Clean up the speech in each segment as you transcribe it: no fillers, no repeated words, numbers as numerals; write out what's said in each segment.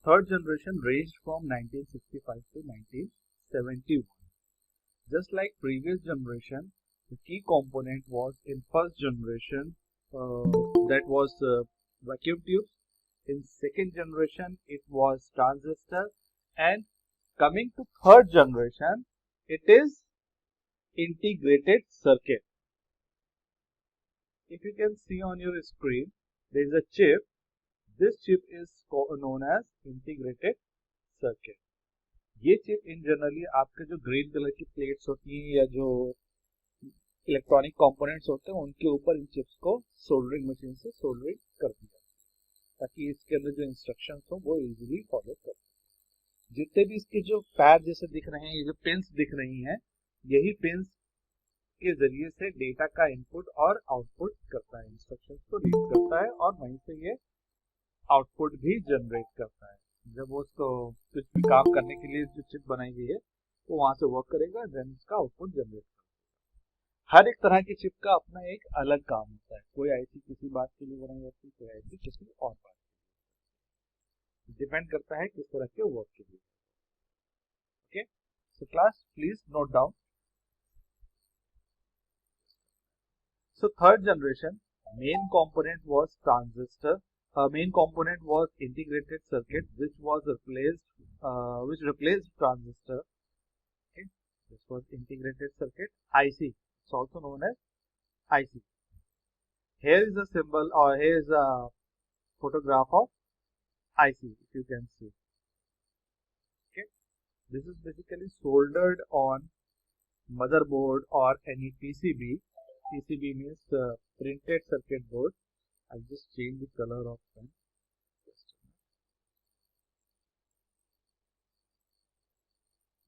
third generation ranged from 1965 to 1971. Just like previous generation, the key component was in first generation, that was vacuum tubes. In second generation, it was transistor, and coming to third generation, it is integrated circuit. If you can see on your screen, there is a chip. This chip is known as integrated circuit. ये chip इन generally आपके जो green colour की plates होती हैं या जो electronic components होते हैं उनके ऊपर इन चिप्स को सोल्डरिंग मशीन से सोल्डरिंग कर दिया ताकि इसके अंदर जो इंस्ट्रक्शंस हो वो इजीली फॉलो कर। जितने भी इसके जो पैड जैसे दिख रहे हैं, ये जो पिंस दिख रही हैं, यही पिंस के जरिए से डेटा का इनपुट और आउटपुट करता है, इंस्ट्रक्शंस को रीड करता है और वहीं से ये आउटपुट भी जनरेट करता है। जब वो उसको कुछ भी काम करने के लिए जो चिप बनाई गई है वो वहां से वर्क करेगा, देन उसका आउटपुट जनरेट करेगा। हर एक तरह की चिप का अपना एक अलग काम होता है। कोई आईसी किसी बात के लिए बनाई जाती है, कोई आईसी किसी और बात के लिए, डिपेंड करता है किस तरह के वर्क के लिए। Okay, so class please note down. So third generation main component was transistor. Main component was integrated circuit, which replaced transistor. Okay, this was integrated circuit. IC, it's also known as IC. Here is a symbol, or here is a photograph of IC, if you can see. Okay, this is basically soldered on motherboard or any PCB. PCB means printed circuit board. I'll just change the color of them.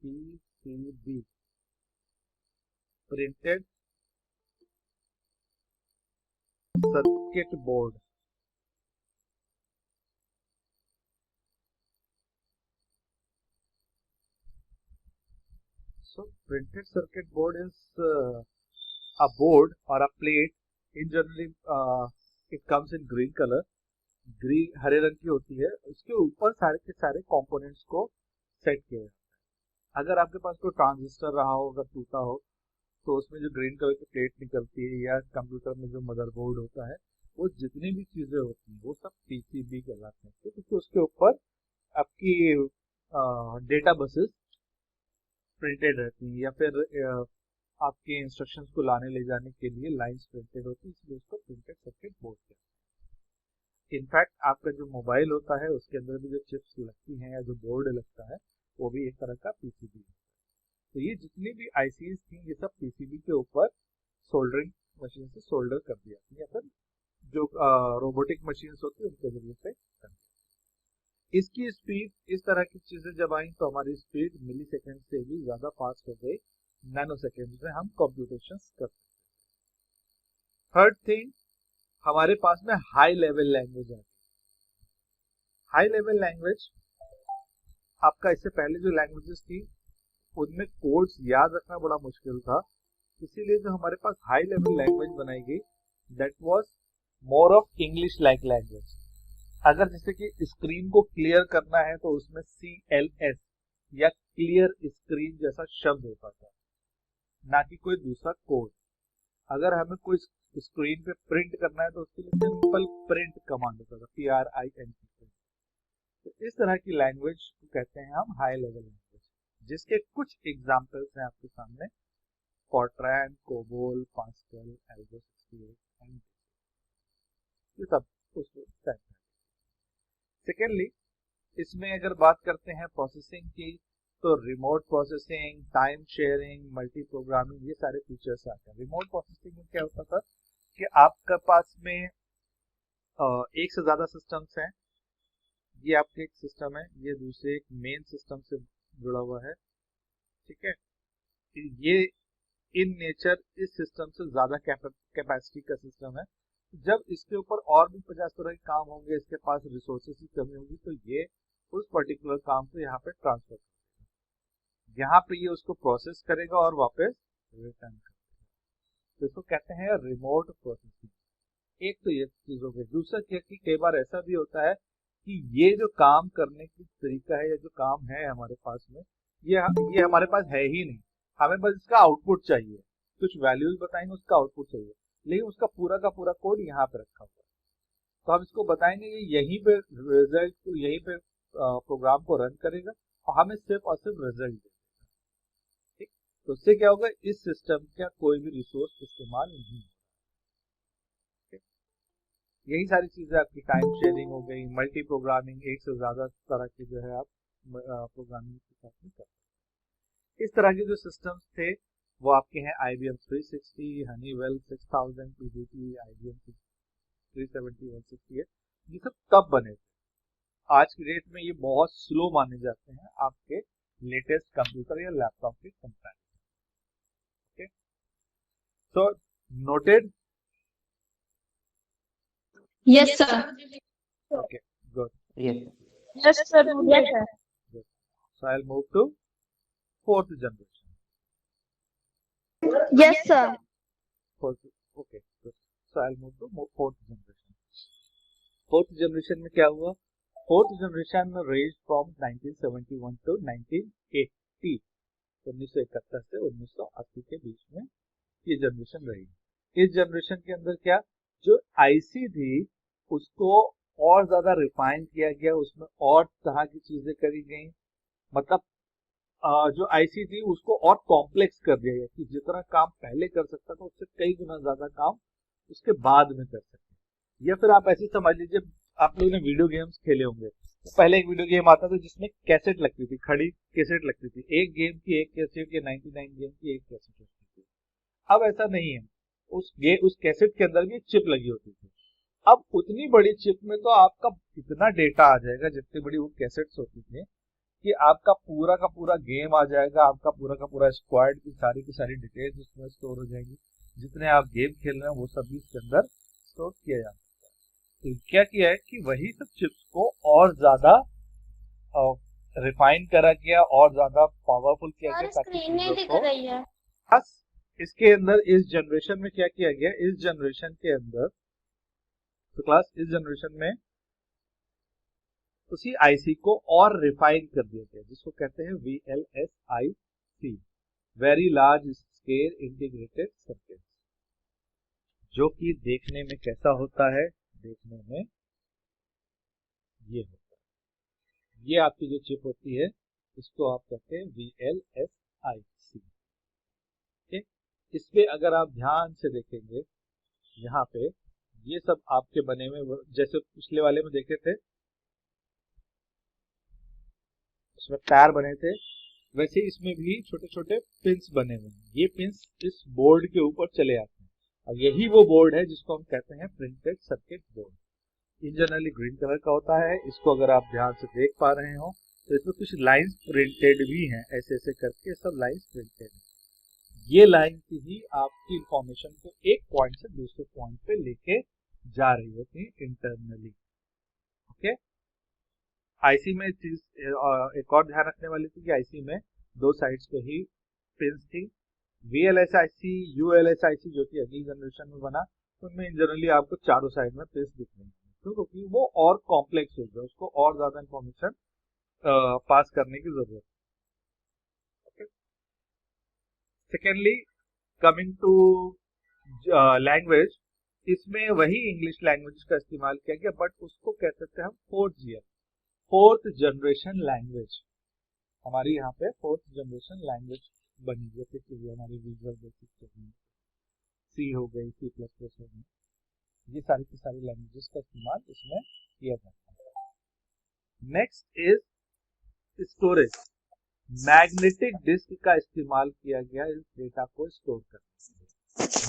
PCB, printed circuit board. So printed circuit board is a board or a plate. In generally it comes in green color. Green हरे रंग की होती है। उसके ऊपर सारे के सारे कंपोनेंट्स को सेट किया जाता है। अगर आपके पास कोई ट्रांजिस्टर रहा हो, अगर टूटा हो, तो उसमें जो ग्रीन कलर की प्लेट निकलती है, या कंप्यूटर में जो मदरबोर्ड होता है, वो जितनी भी चीजें होती हैं वो सब पीसीबी कहलाते हैं, क्योंकि उसके ऊपर आपकी डेटा बसेस प्रिंटेड रहती हैं, या फिर आपके इंस्ट्रक्शंस को लाने ले जाने के लिए लाइंस प्रिंटेड होती है, इसलिए उसको प्रिंटेड सर्किट बोर्ड कहते हैं। इनफैक्ट आपका जो मोबाइल होता है उसके अंदर भी जो चिप्स लगती हैं या जो बोर्ड लगता है वो भी एक तरह का पीसीबी है। तो ये जितनी भी आईसीज थी ये सब पीसीबी के ऊपर सोल्डरिंग मशीन से सोल्डर कर दिया या फिर जो रोबोटिक मशीन होती है उनके जरिए से कर दिया। इसकी स्पीड, इस तरह की चीजें जब आई तो हमारी स्पीड मिली सेकेंड से भी ज्यादा फास्ट हो गई, नैनो सेकेंड में हम कंप्यूटेशन कर सकते। थर्ड थिंग, हमारे पास में हाई लेवल लैंग्वेज है। हाई लेवल लैंग्वेज आपका इससे पहले जो लैंग्वेजेस थी उनमें कोड्स याद रखना बड़ा मुश्किल था, इसीलिए जो हमारे पास हाई लेवल लैंग्वेज बनाई गई that was more of English like language. अगर जैसे कि स्क्रीन को क्लियर करना है तो उसमें CLS या क्लियर स्क्रीन जैसा शब्द होता था, ना कि कोई दूसरा कोड। अगर हमें कोई स्क्रीन पे प्रिंट करना है तो उसके लिए सिंपल प्रिंट कमांड होता था, PRINT। तो इस तरह की लैंग्वेज को कहते हैं हम हाई लेवल लैंग्वेज, जिसके कुछ एग्जांपल्स हैं आपके सामने, फॉर्ट्रैन, कोबोल, पास्कल, एल्गो 68 एंड ये सब उसको कहते हैं। सेकेंडली, इसमें अगर बात करते हैं प्रोसेसिंग की, तो remote processing, time sharing, multi programming, ये सारे फीचर्स आते हैं। रिमोट प्रोसेसिंग में क्या होता था कि आपके पास में एक से ज्यादा सिस्टम्स हैं। ये आपके एक सिस्टम है, ये दूसरे एक मेन सिस्टम से जुड़ा हुआ है, ठीक है। ये इन नेचर इस सिस्टम से ज्यादा कैपेसिटी का सिस्टम है। जब इसके ऊपर और भी 50 तरह के काम होंगे, इसके पास रिसोर्सेज की कमी होगी, तो ये उस पर्टिकुलर काम को यहाँ पे ट्रांसफर करेगा, यहाँ पे ये उसको प्रोसेस करेगा और वापस रिटर्न करेगा। तो इसको कहते हैं रिमोट प्रोसेसिंग। एक तो ये चीज हो गई। दूसरा क्या कि कई बार ऐसा भी होता है कि ये जो काम करने की तरीका है या जो काम है हमारे पास में, ये हमारे पास है ही नहीं। हमें बस इसका आउटपुट चाहिए, कुछ वैल्यूज बताएंगे, उसका आउटपुट चाहिए, लेकिन उसका पूरा का पूरा कोड यहाँ पे रखा हुआ है। तो हम इसको बताएंगे कि यहीं पे रिजल्ट को, यहीं पे प्रोग्राम को रन करेगा और हमें सिर्फ और सिर्फ रिजल्ट देगा। ठीक, तो उससे क्या होगा, इस सिस्टम का कोई भी रिसोर्स इस्तेमाल नहीं होगा। यही सारी चीजें आपकी टाइम शेयरिंग हो गई, मल्टी प्रोग्रामिंग, एक से ज्यादा तरह की जो है आप प्रोग्रामिंग के साथ में कर सकते हैं। इस तरह के जो सिस्टम्स थे वो आपके हैं IBM 360, हनीवेल 6000, PDP, IBM 370, 168। ये सब तब बने थे। आज की डेट में ये बहुत स्लो माने जाते हैं आपके लेटेस्ट कंप्यूटर या लैपटॉप के comparison. Okay, so noted? Yes, sir. Okay, good. Yes. Yes, sir. Yes, sir. Good. So I'll move to fourth generation. Yes, sir. Okay, good. So I'll move to fourth generation. Fourth generation में क्या हुआ? Fourth generation में ranged from 1971 to 1980, 1971 से 1980 के बीच में ये generation रही। इस जनरेशन के अंदर क्या, जो आईसी थी उसको और ज्यादा रिफाइन किया गया, उसमें और तरह की चीजें करी गई। मतलब जो आईसी थी उसको और कॉम्प्लेक्स कर दिया गया कि जितना काम पहले कर सकता था उससे कई गुना ज्यादा काम उसके बाद में कर सकते। या फिर आप ऐसे समझ लीजिए, आप लोगों ने वीडियो गेम्स खेले होंगे, तो पहले एक वीडियो गेम आता था जिसमें कैसेट लगती थी, खड़ी कैसेट लगती थी, एक गेम की एक कैसेट या 99 गेम की एक कैसेट लगती थी। अब ऐसा नहीं है, उस कैसेट के अंदर भी चिप लगी होती थी। अब उतनी बड़ी चिप में तो आपका इतना डेटा आ जाएगा, जितनी बड़ी वो कैसेट्स होती थी, कि आपका पूरा का पूरा गेम आ जाएगा, आपका पूरा का पूरा स्क्वाड की सारी डिटेल्स उसमें स्टोर हो जाएंगी। जितने आप गेम खेल रहे हैं वो सब भी इसके अंदर स्टोर किया जा सकता है। तो क्या किया है कि वही सब चिप्स को और ज्यादा रिफाइन करा गया और ज्यादा पावरफुल किया गया, ताकि बस इसके अंदर इस जनरेशन में क्या किया गया, इस जनरेशन के अंदर तो क्लास इस जनरेशन में उसी आईसी को और रिफाइन कर दिया गया, जिसको कहते हैं VLSIC, very large scale integrated circuit, जो कि देखने में कैसा होता है, देखने में ये होता है। ये आपकी जो चिप होती है इसको आप कहते हैं VLSIC। इसमें अगर आप ध्यान से देखेंगे, यहाँ पे ये सब आपके बने हुए, जैसे पिछले वाले में देखे थे उसमें टायर बने थे, वैसे इसमें भी छोटे छोटे पिंस बने हुए हैं। ये पिंस इस बोर्ड के ऊपर चले आते हैं और यही वो बोर्ड है जिसको हम कहते हैं प्रिंटेड सर्किट बोर्ड। इन जनरली ग्रीन कलर का होता है। इसको अगर आप ध्यान से देख पा रहे हो तो इसमें कुछ लाइंस प्रिंटेड भी हैं, ऐसे ऐसे करके सब लाइंस प्रिंटेड है। ये लाइन ही आपकी इंफॉर्मेशन को एक पॉइंट से दूसरे पॉइंट पे लेके जा रही होती है इंटरनली। ओके, आईसी में चीज एक और ध्यान रखने वाली थी कि आईसी में दो साइड्स पे ही पिंस थी। VLSIC, ULSIC जो कि अगली जनरेशन में बना, उनमें जनरली आपको चारों साइड में पिंस दिख रही है, क्योंकि वो और कॉम्प्लेक्स हो गया, उसको और ज्यादा इंफॉर्मेशन पास करने की जरूरत है। सेकेंडली, कमिंग टू लैंग्वेज, इसमें वही इंग्लिश लैंग्वेज का इस्तेमाल किया गया, बट उसको कह सकते हैं हम फोर्थ जनरेशन लैंग्वेज। हमारी यहाँ पे फोर्थ जनरेशन लैंग्वेज बनी, जैसे कि हमारी विजुअल बेसिक सी हो गई, C++ हो गई, ये सारी की सारी लैंग्वेजेस का इस्तेमाल इसमें किया जाता है। Next is storage. Magnetic disk का इस्तेमाल किया गया इस डेटा को स्टोर करने के लिए।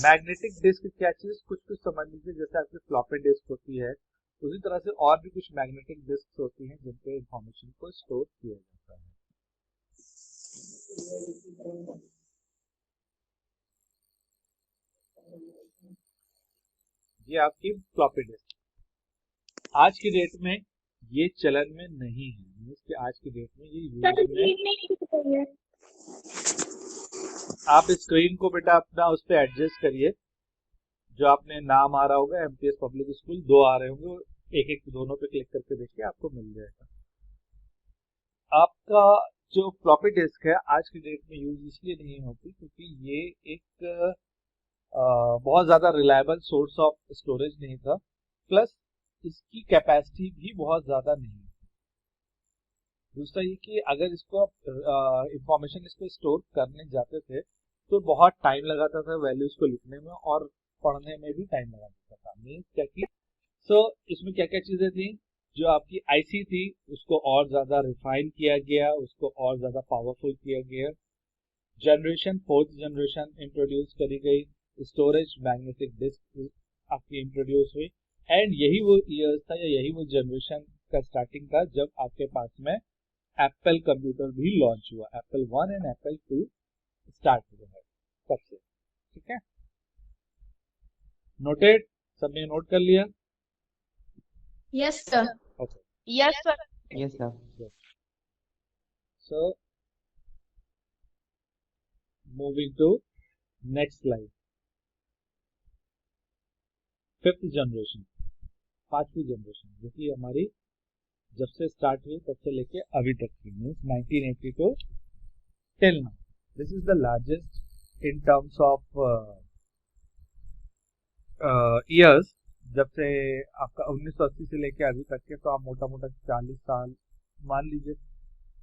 मैग्नेटिक डिस्क क्या चीज, कुछ समझ लीजिए, जैसे आपकी फ्लॉपी डिस्क होती है, उसी तरह से और भी कुछ मैग्नेटिक डिस्क होती हैं जिन पे इंफॉर्मेशन को स्टोर किया जाता है। ये आपकी फ्लॉपी डिस्क आज की डेट में ये चलन में नहीं है, कि आज की डेट में ये यूज में। आप स्क्रीन को बेटा अपना उस पर एडजस्ट करिए, जो आपने नाम आ रहा होगा MTS पब्लिक स्कूल, 2 आ रहे होंगे, एक एक दोनों पे क्लिक करके देखिए, आपको मिल जाएगा। आपका जो फ्लॉपी डिस्क है आज की डेट में यूज इसलिए नहीं होती क्योंकि ये एक बहुत ज़्यादा रिलायबल सोर्स ऑफ स्टोरेज नहीं था, प्लस इसकी कैपेसिटी भी बहुत ज़्यादा नहीं है। दूसरा ये कि अगर इसको आप इंफॉर्मेशन इस पर स्टोर करने जाते थे तो बहुत टाइम लगाता था वैल्यूज को लिखने में, और पढ़ने में भी टाइम लगा देता था। मीन्स क्या कि इसमें क्या क्या चीज़ें थी, जो आपकी आईसी थी उसको और ज़्यादा रिफाइन किया गया, उसको और ज़्यादा पावरफुल किया गया। जनरेशन, फोर्थ जनरेशन इंट्रोड्यूस करी गई, स्टोरेज मैग्नेटिक डिस्क आपकी इंट्रोड्यूस हुई, एंड यही वो ईयर्स था या यही वो जनरेशन का स्टार्टिंग था जब आपके पास में एप्पल कंप्यूटर भी लॉन्च हुआ। एप्पल 1 एंड एप्पल 2 स्टार्ट हुआ है तब से। ठीक है, नोटेड? सबने नोट कर लिया? Yes sir. Okay, yes sir. Yes sir. So moving to next slide. Fifth generation, पांचवी जनरेशन, जो कि हमारी जब से स्टार्ट हुई तब से लेके अभी तक की, means 1982 till now. This is the largest in terms of years. जब से आपका 1980 से लेके अभी तक के, तो आप मोटा मोटा 40 साल मान लीजिए।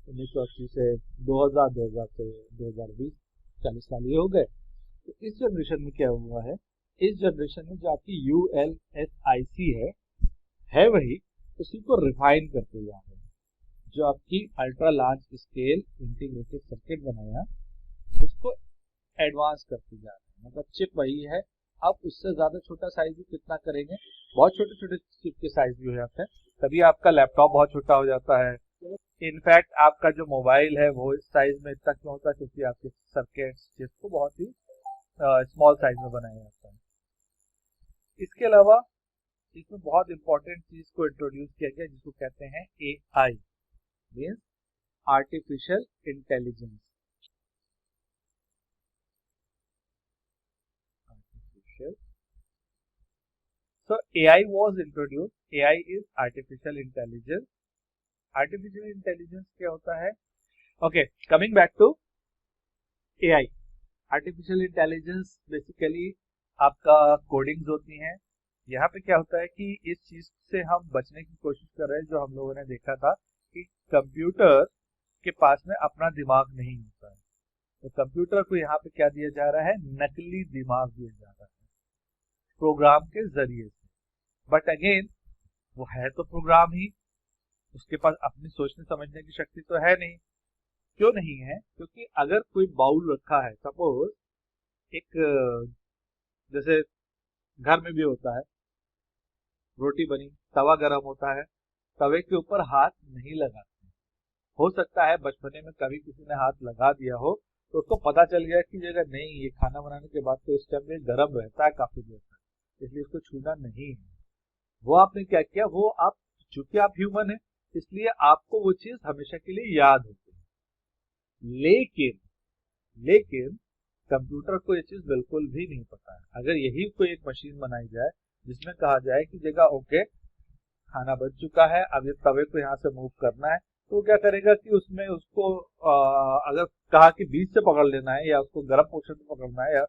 1980 से 2000, 2000 से 2020, 40 साल ये हो गए। तो इस जनरेशन में क्या हुआ है, इस जनरेशन में जो आपकी ULSIC है वही, उसी को रिफाइन करते जा रहे हैं। जो आपकी ultra large scale integrated circuit बनाया उसको एडवांस करते जा रहे हैं। मतलब चिप वही है, अब उससे ज्यादा छोटा साइज भी कितना करेंगे, बहुत छोटे छोटे चिप के साइज भी हो जाते हैं। तभी आपका लैपटॉप बहुत छोटा हो जाता है। इनफैक्ट आपका जो मोबाइल है वो इस साइज में इतना क्यों होता है, क्योंकि आपके सर्किट चिप को बहुत ही स्मॉल साइज में बनाया जाता है। इसके अलावा इसमें बहुत इंपॉर्टेंट चीज को इंट्रोड्यूस किया गया जिसको कहते हैं AI, means artificial intelligence. So AI was introduced. AI is artificial intelligence. Artificial intelligence क्या होता है? Okay, coming back to AI. Artificial intelligence basically आपका कोडिंग्स होती हैं। यहाँ पे क्या होता है कि इस चीज से हम बचने की कोशिश कर रहे हैं, जो हम लोगों ने देखा था कि कंप्यूटर के पास में अपना दिमाग नहीं होता है। तो कंप्यूटर को यहाँ पे क्या दिया जा रहा है, नकली दिमाग दिया जा रहा है प्रोग्राम के जरिए से। बट अगेन वो है तो प्रोग्राम ही, उसके पास अपनी सोचने समझने की शक्ति तो है नहीं। क्यों नहीं है? क्योंकि अगर कोई बाउल रखा है, सपोज एक जैसे घर में भी होता है, रोटी बनी, तवा गर्म होता है, तवे के ऊपर हाथ नहीं लगाते। हो सकता है बचपने में कभी किसी ने हाथ लगा दिया हो तो उसको पता चल गया कि अगर नहीं, ये खाना बनाने के बाद तो इस टाइम में गर्म रहता है काफी देर तक, इसलिए इसको छूना नहीं है। वो आपने क्या किया, वो आप, चूंकि आप ह्यूमन है इसलिए आपको वो चीज हमेशा के लिए याद होती है। लेकिन कंप्यूटर को ये चीज बिल्कुल भी नहीं पता है। अगर यही कोई एक मशीन बनाई जाए जिसमें कहा जाए कि जगह ओके खाना बन चुका है, अब ये तवे को यहाँ से मूव करना है, तो क्या करेगा कि उसमें उसको अगर कहा कि बीच से पकड़ लेना है या उसको गर्म पोर्शन से पकड़ना है या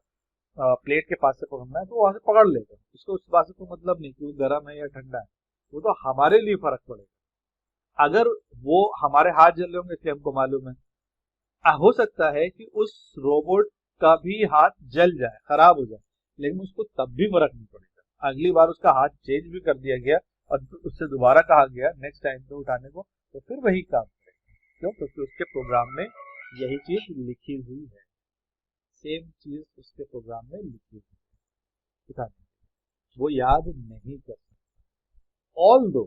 प्लेट के पास से पकड़ना है, तो वहां से पकड़ लेगा। उसको उस बात से कोई मतलब नहीं कि वो गर्म है या ठंडा है, वो तो हमारे लिए फर्क पड़ेगा। अगर वो हमारे हाथ जल रहे होंगे इसलिए हमको मालूम है, हो सकता है कि उस रोबोट का भी हाथ जल जाए, खराब हो जाए, लेकिन उसको तब भी फर्क नहीं पड़ेगा। अगली बार उसका हाथ चेंज भी कर दिया गया और उससे दोबारा कहा गया नेक्स्ट टाइम पे उठाने को, तो फिर वही काम करेगा। क्यों? क्योंकि उसके प्रोग्राम में यही चीज लिखी हुई है, सेम चीज उसके प्रोग्राम में लिखी हुई है, वो याद नहीं कर सकता। Although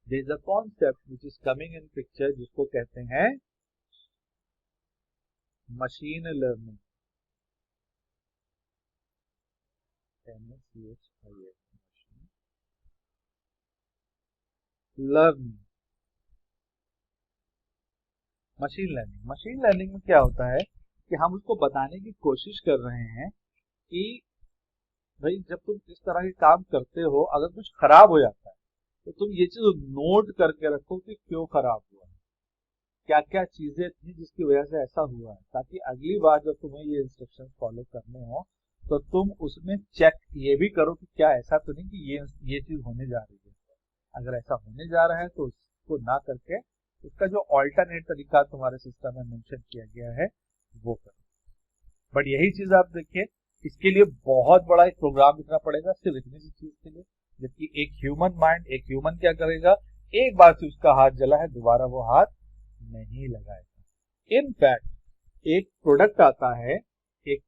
there is a concept which is coming in picture जिसको कहते हैं machine learning. Learning, machine learning में क्या होता है कि हम उसको बताने की कोशिश कर रहे हैं कि भाई जब तुम इस तरह के काम करते हो, अगर कुछ खराब हो जाता है तो तुम ये चीज नोट करके रखो कि क्यों खराब हुआ, क्या क्या चीजें थी जिसकी वजह से ऐसा हुआ है, ताकि अगली बार जब तुम्हें ये इंस्ट्रक्शन फॉलो करने हो तो तुम उसमें चेक ये भी करो कि क्या ऐसा तो नहीं कि ये चीज होने जा रही है। अगर ऐसा होने जा रहा है तो उसको ना करके उसका जो ऑल्टरनेट तरीका तुम्हारे सिस्टम में मेंशन किया गया है वो करो। बट यही चीज आप देखिए, इसके लिए बहुत बड़ा एक प्रोग्राम लिखना पड़ेगा सिर्फ इतनी सी चीज के लिए, जबकि एक ह्यूमन माइंड, एक ह्यूमन क्या करेगा, एक बार से उसका हाथ जला है दोबारा वो हाथ नहीं लगाएगा। इनफैक्ट एक प्रोडक्ट आता है, एक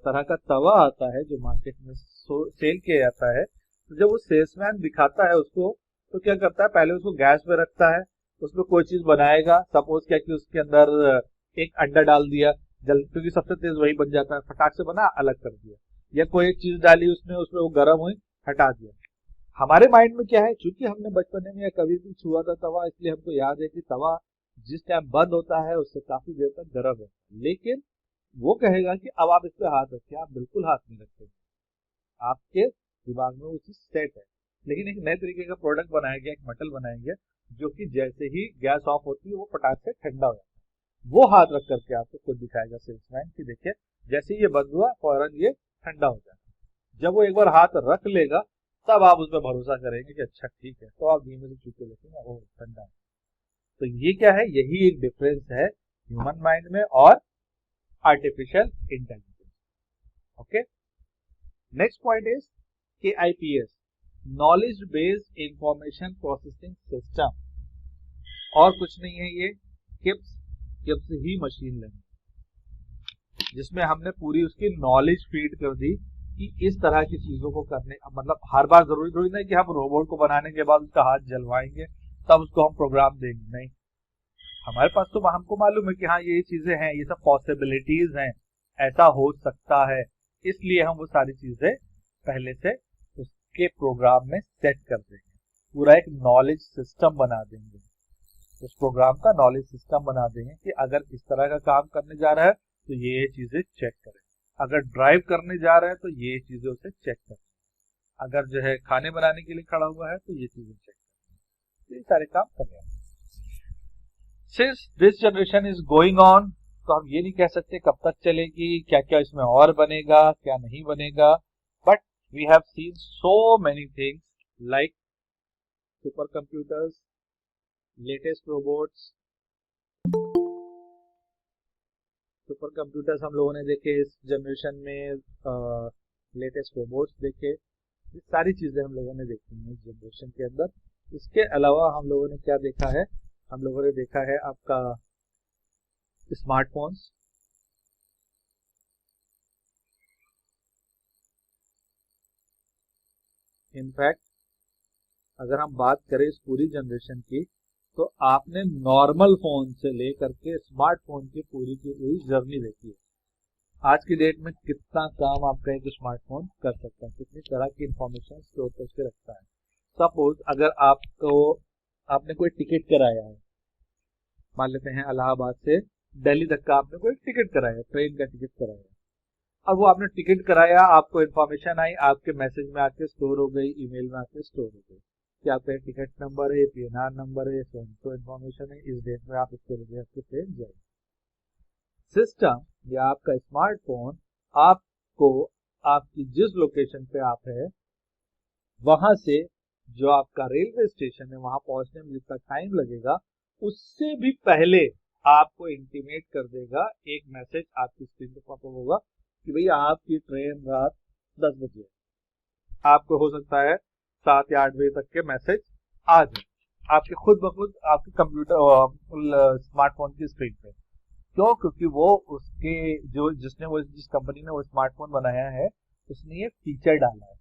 तरह का तवा आता है जो मार्केट में सेल किया जाता है, तो जब वो सेल्समैन दिखाता है उसको तो क्या करता है, पहले उसको गैस पे रखता है, उसमें कोई चीज बनाएगा, सपोज क्या कि उसके अंदर एक अंडा डाल दिया, जल क्योंकि सबसे तेज वही बन जाता है, फटाक से बना अलग कर दिया, या कोई एक चीज डाली उसमें वो गर्म हुई हटा दिया। हमारे माइंड में क्या है, चूंकि हमने बचपन में या कभी भी छुआ था तवा, इसलिए हमको याद है कि तवा जिस टाइम बंद होता है उससे काफी देर तक गर्म है। लेकिन वो कहेगा कि अब आप इस पे हाथ रखिए, आप बिल्कुल हाथ नहीं रखेंगे, आपके दिमाग में वो चीज सेट है। लेकिन एक नए तरीके का प्रोडक्ट बनाया गया, एक मेटल बनाया गया जो कि जैसे ही गैस ऑफ होती है वो फटाक से ठंडा हो जाता है, वो हाथ रख करके आपको खुद दिखाएगा सेल्समैन कि देखिए जैसे ही ये बंद हुआ फौरन ये ठंडा हो जाएगा। जब वो एक बार हाथ रख लेगा तब आप उस पर भरोसा करेंगे कि अच्छा ठीक है, तो आप धीमे से छू के देखेंगे वो ठंडा है। तो ये क्या है, यही एक डिफरेंस है ह्यूमन माइंड में और artificial intelligence. Okay, next point is KIPS, knowledge based information processing system. और कुछ नहीं है ये, किप्स ही मशीन लर्निंग, जिसमें हमने पूरी उसकी नॉलेज फीड कर दी कि इस तरह की चीजों को करने, मतलब हर बार जरूरी थोड़ी नहीं कि हम रोबोट को बनाने के बाद उसका हाथ जलवाएंगे तब उसको हम प्रोग्राम देंगे, नहीं, हमारे पास तो हमको मालूम है कि हाँ ये चीजें हैं, ये सब पॉसिबिलिटीज हैं, ऐसा हो सकता है, इसलिए हम वो सारी चीजें पहले से उसके प्रोग्राम में सेट कर देंगे, पूरा एक नॉलेज सिस्टम बना देंगे, उस प्रोग्राम का नॉलेज सिस्टम बना देंगे कि अगर इस तरह का काम करने जा रहा है तो ये चीजें चेक करें, अगर ड्राइव करने जा रहा है तो ये चीजें उसे चेक करें, अगर जो है खाने बनाने के लिए खड़ा हुआ है तो ये चीजें चेक करें, ये सारे काम कर रहे हैं। Since this generation is going on, तो हम ये नहीं कह सकते कब तक चलेगी, क्या क्या इसमें और बनेगा क्या नहीं बनेगा, but we have seen so many things like super computers, latest robots, super computers हम लोगों ने देखे इस जनरेशन में, लेटेस्ट रोबोट्स देखे, ये सारी चीजें हम लोगों ने देखी हैं इस जनरेशन के अंदर। इसके अलावा हम लोगों ने क्या देखा है, हम लोगों ने देखा है आपका स्मार्टफोन्स, इनफैक्ट अगर हम बात करें इस पूरी जनरेशन की तो आपने नॉर्मल फोन से लेकर के स्मार्टफोन की पूरी जर्नी देखी है। आज की डेट में कितना काम आपका एक स्मार्टफोन कर सकता है, कितनी तरह की इंफॉर्मेशन स्टोर करके रखता है। सपोज अगर आपने कोई टिकट कराया है, मान लेते हैं इलाहाबाद से दिल्ली तक का आपने कोई टिकट कराया, ट्रेन का टिकट कराया, और वो आपने टिकट कराया, आपको इन्फॉर्मेशन आई, आपके मैसेज में आके स्टोर हो गई, ईमेल में आके स्टोर हो गई कि आपका टिकट नंबर है, PNR नंबर है, तो इन्फॉर्मेशन है, इस डेट में आप इसके बजे आपके ट्रेन जाएगी। सिस्टम या आपका स्मार्टफोन आपको आपकी जिस लोकेशन पे आप है वहां से जो आपका रेलवे स्टेशन है वहां पहुंचने में जितना टाइम लगेगा उससे भी पहले आपको इंटीमेट कर देगा, एक मैसेज आपकी स्क्रीन पर पॉप होगा कि भैया आपकी ट्रेन रात 10 बजे, आपको हो सकता है 7 या 8 बजे तक के मैसेज आ जाए आपके खुद ब खुद आपके कंप्यूटर स्मार्टफोन की स्क्रीन पे। क्यों? क्योंकि वो उसके जिस कंपनी ने वो स्मार्टफोन बनाया है उसने ये फीचर डाला है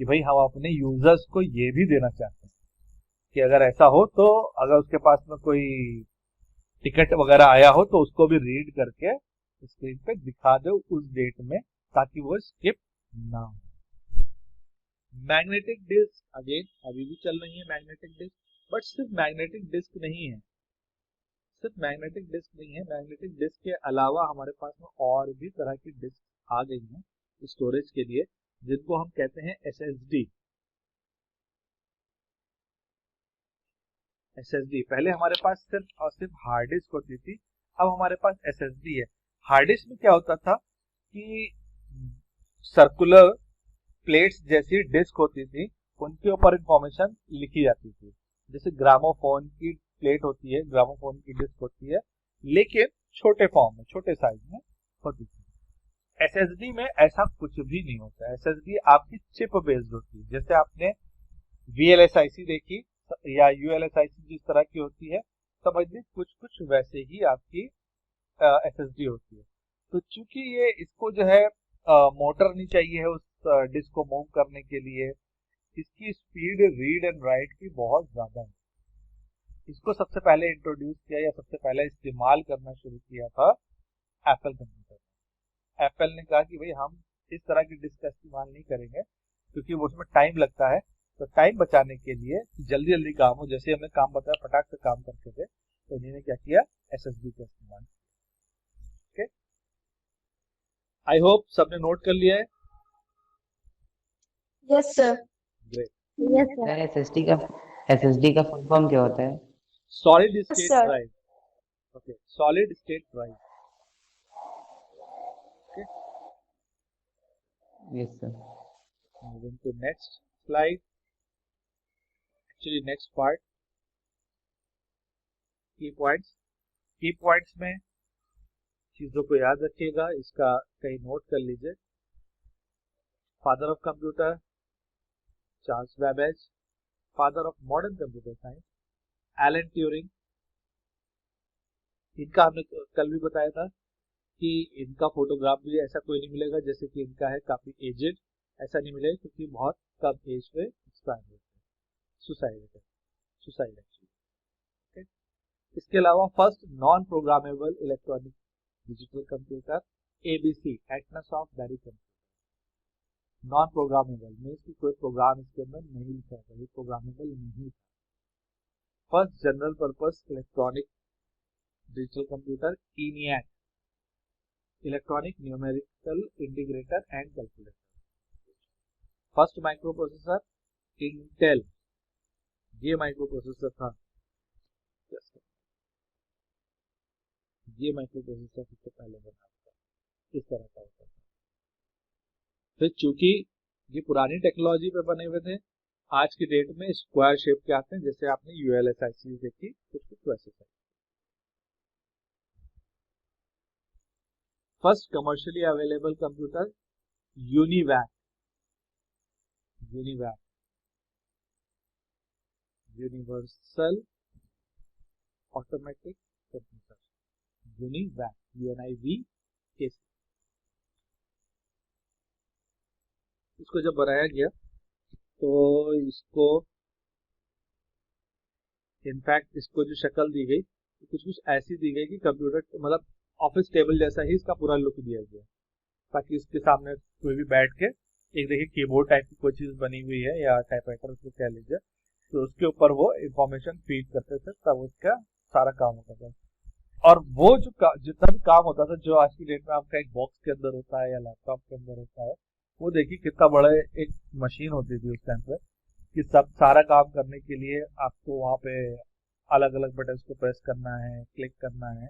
कि भाई हम अपने यूजर्स को ये भी देना चाहते हैं कि अगर ऐसा हो तो अगर उसके पास में कोई टिकट वगैरह आया हो तो उसको भी रीड करके स्क्रीन पे दिखा दो उस डेट में, ताकि वो स्किप ना हो। मैग्नेटिक डिस्क अगेन अभी भी चल रही है मैग्नेटिक डिस्क, बट सिर्फ मैग्नेटिक डिस्क नहीं है, सिर्फ मैग्नेटिक डिस्क नहीं है, मैग्नेटिक डिस्क के अलावा हमारे पास में और भी तरह की डिस्क आ गई हैं स्टोरेज के लिए, जिनको हम कहते हैं SSD। SSD, पहले हमारे पास सिर्फ और सिर्फ हार्ड डिस्क होती थी, अब हमारे पास SSD है। हार्ड डिस्क में क्या होता था कि सर्कुलर प्लेट्स जैसी डिस्क होती थी, उनके ऊपर इंफॉर्मेशन लिखी जाती थी। जैसे ग्रामोफोन की प्लेट होती है, ग्रामोफोन की डिस्क होती है, लेकिन छोटे फॉर्म में, छोटे साइज में होती थी। SSD में ऐसा कुछ भी नहीं होता। SSD आपकी चिप बेस्ड होती है। जैसे आपने VLSIC देखी या ULSIC जिस तरह की होती है, समझ लीजिए कुछ कुछ वैसे ही आपकी SSD होती है। तो चूंकि ये इसको जो है मोटर नहीं चाहिए है उस डिस्क को मूव करने के लिए, इसकी स्पीड रीड एंड राइट की बहुत ज्यादा है। इसको सबसे पहले इंट्रोड्यूस किया या सबसे पहले इस्तेमाल करना शुरू किया था एप्पल कंप्यूटर। एप्पल ने कहा कि भाई हम इस तरह की डिस्क का इस्तेमाल नहीं करेंगे क्योंकि वो उसमें टाइम लगता है, तो टाइम बचाने के लिए जल्दी जल्दी काम हो, जैसे हमें काम बताया फटाक से काम करते थे, तो उन्होंने क्या किया, SSD का इस्तेमाल। ओके, आई होप सबने नोट कर लिया है। Yes sir. Great. Yes sir. Sir SSD का फुल फॉर्म क्या होता है? Solid Yes, state sir. Drive. Okay, solid state drive. Okay, yes sir. Moving to next slide, actually next part, key points. Key points में चीजों को याद रखिएगा, इसका कहीं नोट कर लीजिए। Father of computer Charles Babbage, father of modern computer science Alan Turing. इनका हमने कल भी बताया था कि इनका फोटोग्राफ भी ऐसा कोई नहीं मिलेगा जैसे कि इनका है काफी एजेड, ऐसा नहीं मिलेगा क्योंकि बहुत कम एज पे एक्सपायर हुए थे, सुसाइड एक्चुअली। इसके अलावा first non programmable electronic digital computer ABC, Atanasoff Berry computer. Non programmable means कि कोई प्रोग्राम इसके अंदर नहीं लिखा था, ये प्रोग्रामेबल नहीं था। First general purpose electronic digital computer ENIAC, electronic numerical integrator and calculator. First micro processor Intel, ये माइक्रो प्रोसेसर था, ये माइक्रो प्रोसेसर सबसे पहले बना था, इस तरह का होता था। फिर चूंकि ये पुरानी टेक्नोलॉजी पे बने हुए थे, आज की डेट में स्क्वायर शेप के आते हैं, जैसे आपने ULSIC देखी, कुछ कुछ वैसे थे। First commercially available computer UNIVAC, universal automatic computer, UNIVAC, UNIVAC। इसको जब बनाया गया तो इसको इनफैक्ट इसको जो शक्ल दी गई कुछ कुछ ऐसी दी गई कि कंप्यूटर मतलब ऑफिस टेबल जैसा ही इसका पूरा लुक दिया गया, ताकि इसके सामने कोई भी बैठ के, एक देखिए कीबोर्ड टाइप की कोई चीज बनी हुई है या टाइपराइटर उसको कह लीजिए, तो उसके ऊपर वो इंफॉर्मेशन फीड करते थे, तब उसका सारा काम होता था। और वो जो जितना भी काम होता था, जो आज की डेट में आपका एक बॉक्स के अंदर होता है या लैपटॉप के अंदर होता है, वो देखिए कितना बड़ा एक मशीन होती थी उस टाइम पे, कि सब सारा काम करने के लिए आपको वहाँ पे अलग अलग बटन को प्रेस करना है, क्लिक करना है,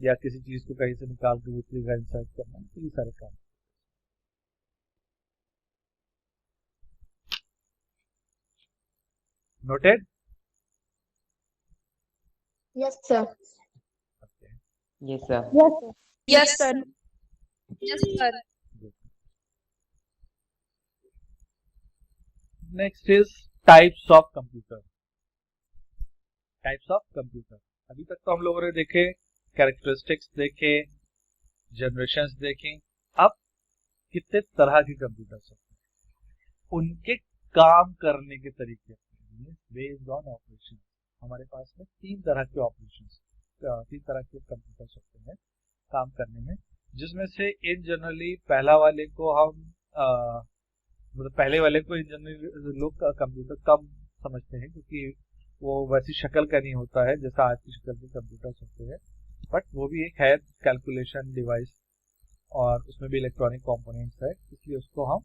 या किसी चीज को कहीं से निकाल के दूसरी जगह इंसर्ट करना है, तो ये सारे काम। Noted? Yes, sir. Yes sir. Yes, sir. Yes, sir. Next is types of computer. Types of computer, अभी तक तो हम लोगों ने देखे, कैरेक्टरिस्टिक्स देखे, जनरेशंस देखे, अब कितने तरह के कंप्यूटर्स हैं, उनके काम करने के तरीके बेस्ड ऑन ऑपरेशन। हमारे पास में तीन तरह के कंप्यूटर्स होते हैं काम करने में, जिसमें से इन जनरली पहला वाले को हम मतलब पहले वाले को इन जनरली लोग कंप्यूटर कम समझते हैं, क्योंकि वो वैसी शक्ल का नहीं होता है जैसा आज की शक्ल के कंप्यूटर्स होते हैं, बट वो भी एक है कैलकुलेशन डिवाइस और उसमें भी इलेक्ट्रॉनिक कंपोनेंट्स है, इसलिए उसको हम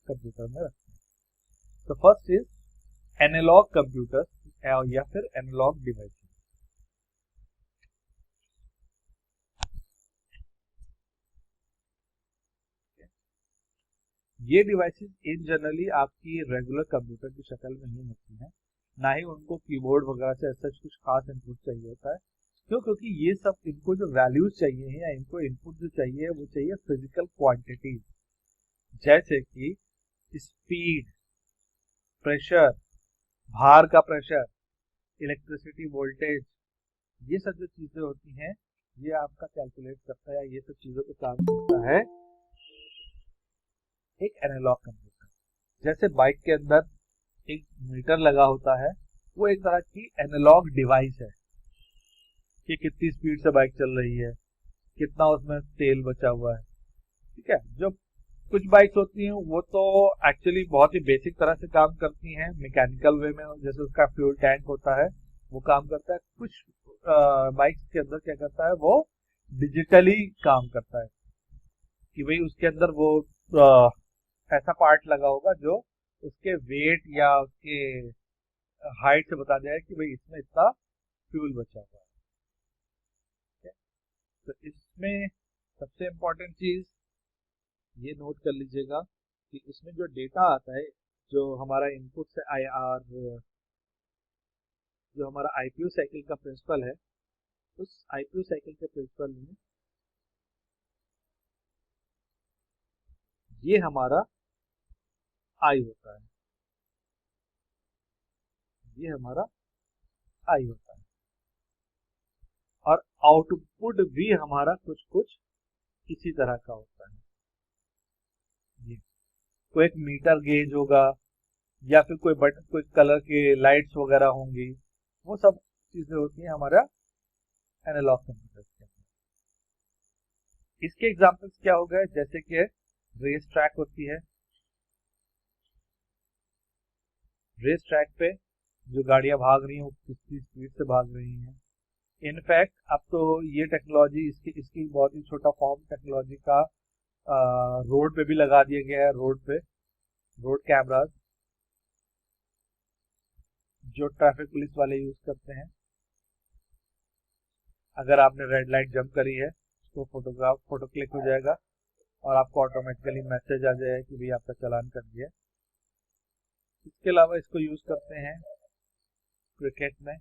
कंप्यूटर में रखते हैं। तो फर्स्ट इज एनालॉग कंप्यूटर, या फिर एनालॉग डिवाइस। ये डिवाइसेस इन जनरली आपकी रेगुलर कंप्यूटर की शक्ल में नहीं होती हैं, ना ही उनको कीबोर्ड वगैरह से ऐसा कुछ खास इनपुट चाहिए होता है। क्यों? क्योंकि ये सब इनको जो वैल्यूज चाहिए हैं या इनको इनपुट जो चाहिए वो चाहिए फिजिकल क्वांटिटीज, जैसे कि स्पीड, प्रेशर, भार का प्रेशर, इलेक्ट्रिसिटी वोल्टेज, ये सब जो चीजें होती हैं ये आपका कैलकुलेट करता है, ये सब चीजों पे काम करता है एक एनालॉग कंप्यूटर। जैसे बाइक के अंदर एक मीटर लगा होता है, वो एक तरह की एनालॉग डिवाइस है कि कितनी स्पीड से बाइक चल रही है, कितना उसमें तेल बचा हुआ है। ठीक है, जो कुछ बाइक्स होती हैं वो तो एक्चुअली बहुत ही बेसिक तरह से काम करती हैं मैकेनिकल वे में, जैसे उसका फ्यूल टैंक होता है वो काम करता है। कुछ बाइक्स के अंदर क्या करता है, वो डिजिटली काम करता है कि भाई उसके अंदर वो ऐसा पार्ट लगा होगा जो उसके वेट या उसके हाइट से बता जाए कि भाई इसमें इतना फ्यूल बचा हुआ है। तो इसमें सबसे इम्पोर्टेंट चीज ये नोट कर लीजिएगा कि इसमें जो डेटा आता है, जो हमारा इनपुट से आईआर, जो हमारा आईपीयू साइकिल का प्रिंसिपल है, उस आईपीयू साइकिल के प्रिंसिपल में ये हमारा आई होता है, ये हमारा आई होता है, और आउटपुट भी हमारा कुछ कुछ इसी तरह का होता है। ये कोई एक मीटर गेज होगा या फिर कोई बटन, कोई कलर के लाइट्स वगैरह होंगी, वो सब चीजें होती हैं हमारा एनालॉग कंप्यूटर के अंदर। इसके एग्जांपल्स क्या हो गए, जैसे कि रेस ट्रैक होती है, रेस ट्रैक पे जो गाड़ियां भाग रही हैं वो कितनी स्पीड से भाग रही हैं। इनफैक्ट अब तो ये टेक्नोलॉजी, इसकी बहुत ही छोटा फॉर्म टेक्नोलॉजी का रोड पे भी लगा दिया गया है। रोड पे रोड कैमरास जो ट्रैफिक पुलिस वाले यूज करते हैं, अगर आपने रेड लाइट जंप करी है तो फोटो क्लिक हो जाएगा और आपको ऑटोमेटिकली मैसेज आ जाएगा कि भाई आपका चालान कर दिया। इसके अलावा इसको यूज करते हैं क्रिकेट में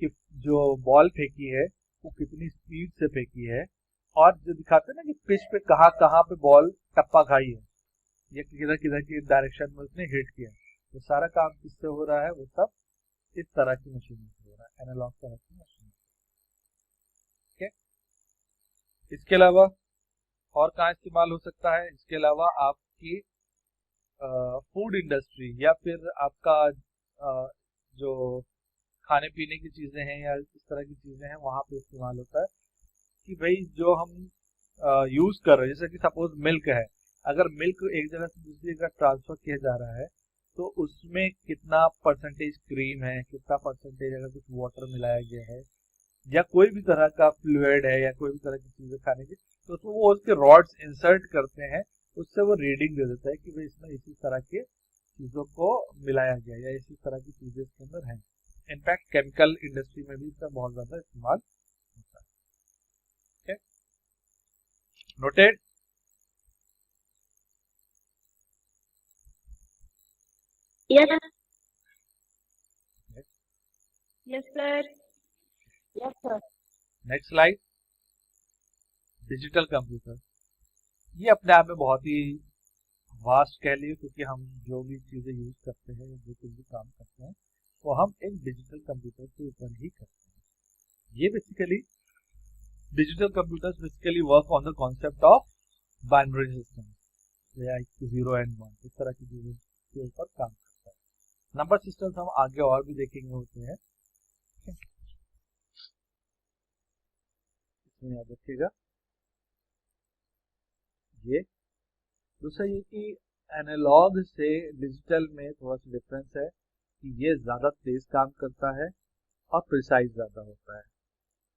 कि जो बॉल फेंकी है वो कितनी स्पीड से फेंकी है, और जो दिखाते हैं ना कि पिच पे कहाँ कहाँ पे बॉल टप्पा खाई है या किधर किधर की डायरेक्शन में उसने हिट किया, वो सारा काम किससे हो रहा है, वो सब इस तरह की मशीनों से हो रहा है, एनालॉग तरह की मशीन। ठीक है, इसके अलावा और कहाँ इस्तेमाल हो सकता है, इसके अलावा आपकी फूड इंडस्ट्री या फिर आपका जो खाने पीने की चीजें हैं या इस तरह की चीजें हैं वहां पे इस्तेमाल होता है कि भाई जो हम यूज कर रहे हैं, जैसे कि सपोज मिल्क है, अगर मिल्क एक जगह से दूसरी जगह ट्रांसफर किया जा रहा है तो उसमें कितना परसेंटेज क्रीम है, कितना परसेंटेज अगर कुछ वाटर मिलाया गया है या कोई भी तरह का फ्लूइड है या कोई भी तरह की चीजें खाने की, तो उसमें वो उसके रॉड्स इंसर्ट करते हैं, उससे वो रीडिंग दे देता है कि भाई इसमें इसी तरह के चीजों को मिलाया गया या इसी तरह की चीजें इसके अंदर हैं। इनफैक्ट केमिकल इंडस्ट्री में भी इसका बहुत ज्यादा इस्तेमाल होता है। ठीक है, noted. Yes. Yes, sir. Yes, sir. Next slide, digital computer. ये अपने आप में बहुत ही वास्ट कह लिए, क्योंकि हम जो भी चीजें यूज करते हैं, जो कुछ भी काम करते हैं, वो हम एक डिजिटल कंप्यूटर के ऊपर ही करते हैं। ये basically digital computers basically work on the concept of binary system, या 0 and 1, इस तरह की चीजों के ऊपर काम करता है। नंबर सिस्टम्स हम आगे और भी देखेंगे होते हैं, इसमें याद रखिएगा। ये दूसरा ये कि एनालॉग से डिजिटल में थोड़ा सा डिफरेंस है कि ये ज्यादा तेज काम करता है और प्रिसाइज ज्यादा होता है,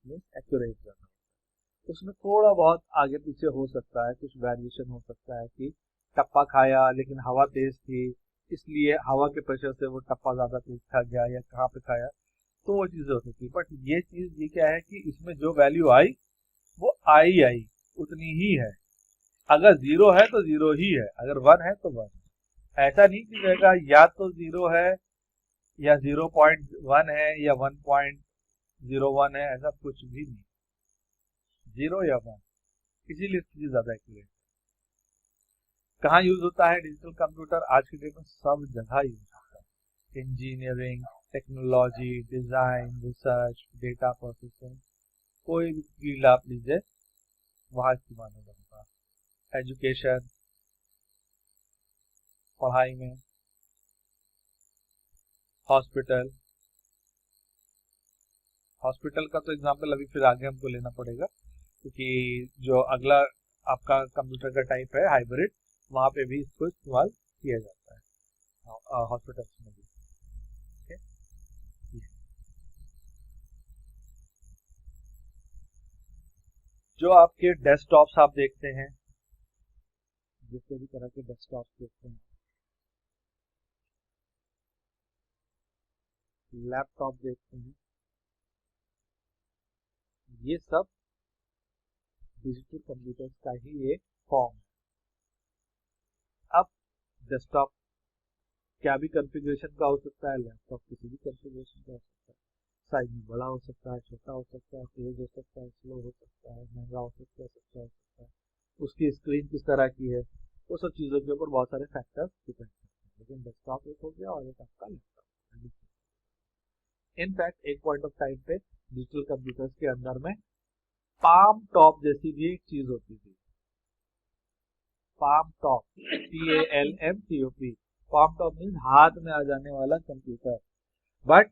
मींस एक्यूरेट ज्यादा होता है। उसमें थोड़ा बहुत आगे पीछे हो सकता है, कुछ वेरिएशन हो सकता है कि टप्पा खाया लेकिन हवा तेज थी इसलिए हवा के प्रेशर से वो टप्पा ज्यादा तेज खा गया या कहाँ पे खाया, तो वो चीजें हो सकती है। बट ये चीज ये क्या है कि इसमें जो वैल्यू आई वो आई उतनी ही है। अगर 0 है तो 0 ही है, अगर 1 है तो 1 है। ऐसा नहीं कि रहेगा या तो 0 है या 0.1 है या 1.01 है, ऐसा कुछ भी नहीं। 0 या 1, इसीलिए इसकी ज्यादा एक्यूरेट। कहाँ यूज होता है डिजिटल कंप्यूटर? आज की डेट में सब जगह यूज होता है। Engineering, technology, design, research, data processing, कोई भी फील्ड आप लीजिए वहां इस्तेमाल होगा। एजुकेशन, पढ़ाई में, हॉस्पिटल। हॉस्पिटल का तो एग्जांपल अभी फिर आगे हमको लेना पड़ेगा, क्योंकि जो अगला आपका कंप्यूटर का टाइप है हाइब्रिड, वहां पे भी इसको इस्तेमाल किया जाता है हॉस्पिटल्स में भी। okay? जो आपके डेस्कटॉप्स आप देखते हैं, जिस भी तरह के डेस्कटॉप देखते हैं, लैपटॉप देखते हैं, ये सब डिजिटल कंप्यूटर्स का ही एक फॉर्म है। अब डेस्कटॉप क्या भी कॉन्फ़िगरेशन का हो सकता है, लैपटॉप किसी भी कॉन्फ़िगरेशन का हो सकता है। साइज में बड़ा हो सकता है, छोटा हो सकता है, तेज हो सकता है, स्लो हो सकता है, महंगा हो सकता है, सस्ता हो सकता है, उसकी स्क्रीन किस तरह की है, वो सब चीज़ों के ऊपर बहुत सारे फैक्टर्स डिपेंड करते हैं। लेकिन डेस्कटॉप एक हो गया और एक आपका लैपटॉप। इनफैक्ट एक पॉइंट ऑफ टाइम पे डिजिटल कंप्यूटर्स के अंदर में पाम टॉप जैसी भी एक चीज होती थी। Palm top, PALMTOP, palm top means हाथ में आ जाने वाला कंप्यूटर। बट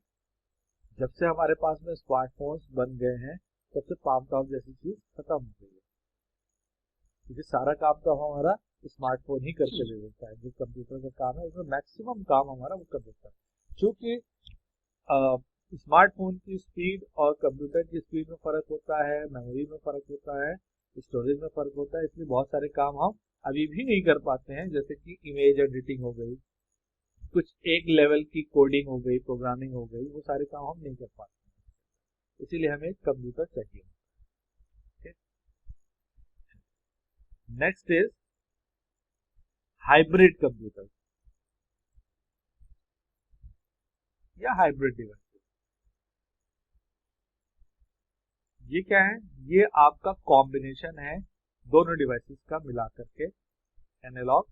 जब से हमारे पास में स्मार्टफोन्स बन गए हैं, तब से पाम टॉप जैसी चीज खत्म हो गई है, क्योंकि सारा काम तो हमारा स्मार्टफोन ही करके दे देता है। जो कंप्यूटर का काम है उसमें मैक्सिमम काम हमारा वो कर देता है। क्योंकि स्मार्टफोन की स्पीड और कंप्यूटर की स्पीड में फर्क होता है, मेमोरी में फर्क होता है, स्टोरेज में फर्क होता है, इसलिए बहुत सारे काम हम अभी भी नहीं कर पाते हैं। जैसे कि इमेज एडिटिंग हो गई, कुछ एक लेवल की कोडिंग हो गई, प्रोग्रामिंग हो गई, वो सारे काम हम नहीं कर पाते, इसीलिए हमें एक कंप्यूटर चाहिए। नेक्स्ट इज हाइब्रिड कंप्यूटर या हाइब्रिड डिवाइस। ये क्या है? ये आपका कॉम्बिनेशन है दोनों डिवाइसेस का मिला करके, एनालॉग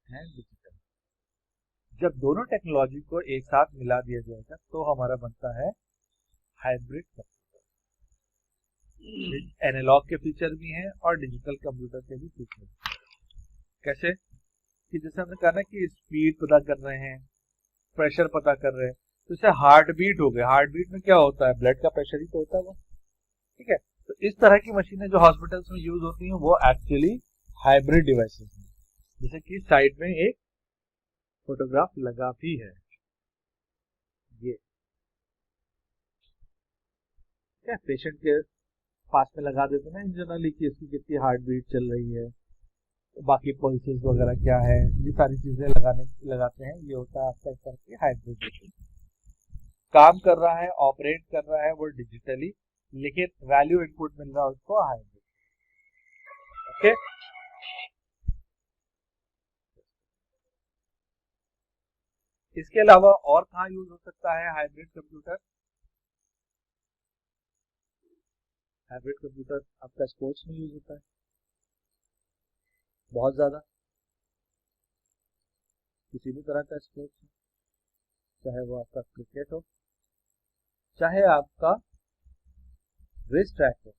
एंड डिजिटल। जब दोनों टेक्नोलॉजी को एक साथ मिला दिया जाएगा तो हमारा बनता है हाइब्रिड कंप्यूटर। एनालॉग के फीचर भी हैं और डिजिटल कंप्यूटर के भी फीचर। कैसे? कि जैसे हमने कहा ना कि स्पीड पता कर रहे हैं, प्रेशर पता कर रहे हैं, तो जैसे हार्ट बीट हो गया। हार्ट बीट में क्या होता है? ब्लड का प्रेशर ही तो होता है वो, ठीक है। तो इस तरह की मशीनें जो हॉस्पिटल्स में यूज होती हैं वो एक्चुअली हाइब्रिड डिवाइसेस हैं। जैसे कि साइड में एक फोटोग्राफ लगा भी है, ये क्या पेशेंट के पास में लगा देते हैं ना इंटरनली कि इसकी कितनी हार्ट बीट चल रही है, बाकी पल्सेस वगैरह क्या है, ये सारी चीजें लगाते हैं। ये होता है आपका एक तरह की हाइब्रिड। काम कर रहा है, ऑपरेट कर रहा है वो डिजिटली, लेकिन वैल्यू इनपुट मिल रहा है उसको हाइब्रिड। ओके, इसके अलावा और कहाँ यूज हो सकता है हाइब्रिड कंप्यूटर? हाइब्रिड कंप्यूटर आपका स्पोर्ट्स में यूज होता है बहुत ज्यादा। किसी भी तरह का स्पोर्ट्स, चाहे वो आपका क्रिकेट हो, चाहे आपका रेस ट्रैक हो,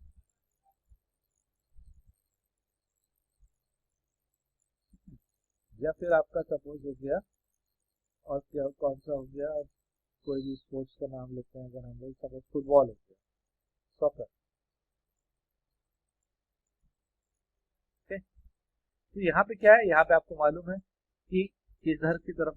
या फिर आपका सपोज हो गया, और क्या कौन सा हो गया, कोई भी स्पोर्ट्स का नाम लेते हैं अगर हम लोग, सपोज फुटबॉल हो गया, सॉकर। तो यहाँ पे क्या है? यहाँ पे आपको मालूम है कि किधर की तरफ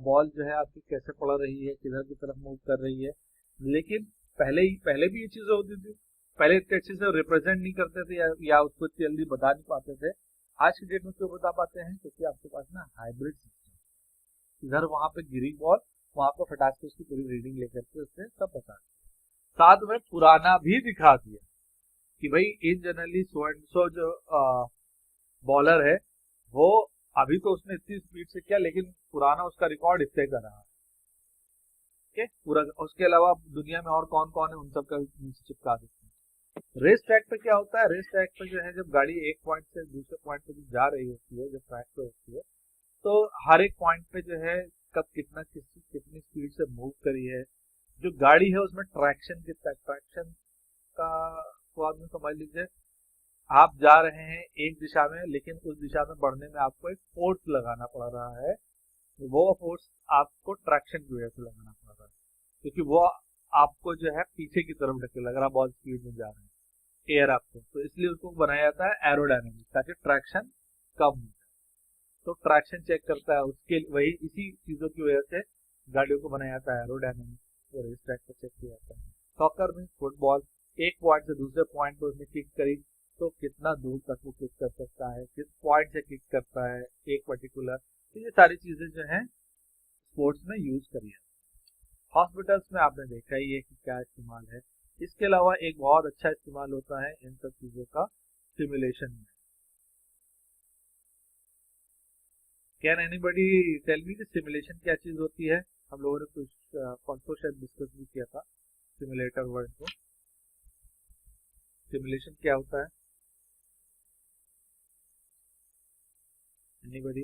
बॉल जो है आपकी कैसे पड़ रही है, किधर की तरफ मूव कर रही है। लेकिन पहले भी ये चीजें होती थी, पहले इतने अच्छे से रिप्रेजेंट नहीं करते थे या उसको जल्दी बता नहीं पाते थे। आज की डेट में क्यों बता पाते हैं? क्योंकि आपके पास ना हाइब्रिड सिस्टम, इधर वहां पे गिरी बॉल, वहां पे फटाक से उसकी पूरी रीडिंग लेकर के उससे सब बता दिया, साथ में पुराना भी दिखा दिया कि भाई इन जनरली सो एंड सो जो बॉलर है वो अभी तो उसने इतनी स्पीड से किया, लेकिन पुराना उसका रिकॉर्ड इससे का रहा है पूरा। उसके अलावा दुनिया में और कौन कौन है उन सब का नीचे चिपका देते हैं। रेस ट्रैक पे क्या होता है? रेस ट्रैक पे जो है जब गाड़ी एक पॉइंट से दूसरे पॉइंट पे जा रही होती है, जब ट्रैक पे होती है, तो हर एक पॉइंट पे जो है कब कितनी स्पीड से मूव करी है, जो गाड़ी है उसमें ट्रैक्शन कितना, ट्रैक्शन का तो आप समझ लीजिए आप जा रहे हैं एक दिशा में, लेकिन उस दिशा में बढ़ने में आपको एक फोर्स लगाना पड़ रहा है, वो फोर्स आपको ट्रैक्शन की वजह से लगाना पड़ रहा है, क्योंकि वो आपको जो है पीछे की तरफ ढकेल, अगर आप बहुत स्पीड में जा रहे हैं एयर आपको, तो इसलिए उसको बनाया जाता है एरोडायनेमिक, ताकि ट्रैक्शन कम हो जाए। तो ट्रैक्शन चेक करता है, उसके वही इसी चीजों की वजह से गाड़ियों को बनाया जाता है एरोडायनेमिक, और रेस ट्रैक पर चेक किया जाता है। सॉकर में फुटबॉल एक पॉइंट से दूसरे पॉइंट पर उसने किक करी तो कितना दूर तक वो किक कर सकता है, किस पॉइंट से किक करता है एक पर्टिकुलर, तो ये सारी चीजें जो है स्पोर्ट्स में यूज करी है। हॉस्पिटल्स में आपने देखा ही है कि क्या इस्तेमाल है। इसके अलावा एक बहुत अच्छा इस्तेमाल होता है इन सब चीजों का सिमुलेशन में। कैन एनीबडी टेल मी कि सिमुलेशन क्या चीज होती है? हम लोगों ने कुछ परसों शायद डिस्कस भी किया था सिमुलेटर वर्ड को। सिमुलेशन क्या होता है? एनीबडी?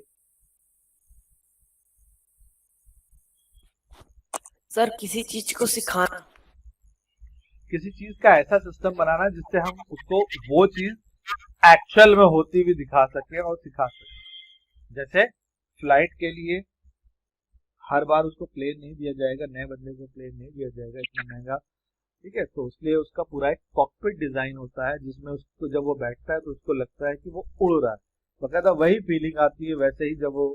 सर किसी चीज को सिखाना, किसी चीज का ऐसा सिस्टम बनाना जिससे हम उसको वो चीज एक्चुअल में होती हुई दिखा सके और सिखा सके। जैसे फ्लाइट के लिए हर बार उसको प्लेन नहीं दिया जाएगा, नए बंदे को प्लेन नहीं दिया जाएगा इतना महंगा, ठीक है, तो इसलिए उसका पूरा एक कॉकपिट डिजाइन होता है जिसमें उसको जब वो बैठता है तो उसको लगता है कि वो उड़ रहा है, बकायदा वही फीलिंग आती है। वैसे ही जब वो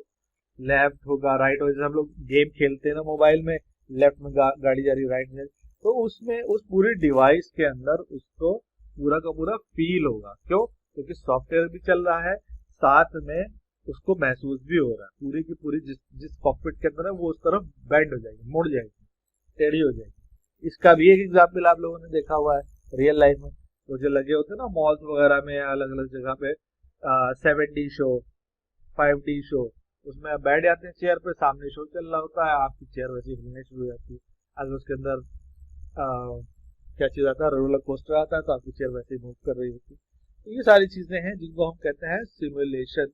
लेफ्ट होगा राइट होगा, जैसे हम लोग गेम खेलते हैं ना मोबाइल में, लेफ्ट में गाड़ी जा रही है राइट में, तो उसमें उस पूरी डिवाइस के अंदर उसको पूरा का पूरा फील होगा। क्यों? क्योंकि सॉफ्टवेयर भी चल रहा है, साथ में उसको महसूस भी हो रहा है। पूरी की पूरी जिस कॉकपिट के अंदर है वो उस तरफ बेंड हो जाएगी, मुड़ जाएगी, टेढ़ी हो जाएगी। इसका भी एक एग्जाम्पल आप लोगों ने देखा हुआ है रियल लाइफ में, वो जो लगे होते हैं ना मॉल्स वगैरह में, अलग अलग जगह पे 7D शो, 5D शो, उसमें आप बैठ जाते हैं चेयर पे, सामने शो चल रहा होता है, आपकी चेयर वैसे हिलने शुरू हो जाती है। अगर उसके अंदर क्या चीज आता है, रोलर कोस्टर आता है, तो आपकी चेयर वैसे ही मूव कर रही होती है। तो ये सारी चीजें हैं जिनको हम कहते हैं सिमुलेशन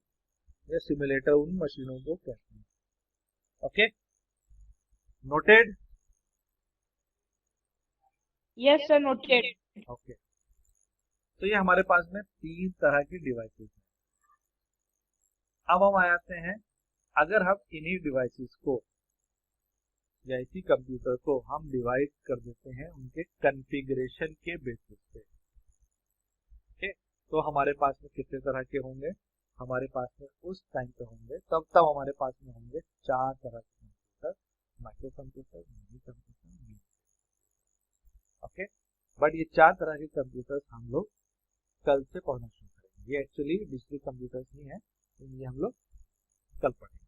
या सिमुलेटर, उन मशीनों को कहते हैं। Okay, noted? Yes, sir, noted. Okay, तो ये हमारे पास में 3 तरह की डिवाइसेस हैं। अब हम आ जाते हैं, अगर हम इन्हीं डिवाइसेस को या इसी कंप्यूटर को हम डिवाइड कर देते हैं उनके कॉन्फ़िगरेशन के बेसिस पे, ओके, तो हमारे पास में कितने तरह के होंगे? हमारे पास में उस टाइम पे होंगे तब हमारे पास में होंगे 4 तरह के computer, micro computer, mini computer, okay. But ये 4 तरह के कंप्यूटर्स हम लोग कल से पढ़ना शुरू करेंगे। ये एक्चुअली डिजिटल कंप्यूटर्स नहीं है, ये हम लोग कल पढ़ेंगे।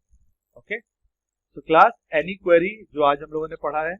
ओके, तो क्लास एनी क्वेरी जो आज हम लोगों ने पढ़ा है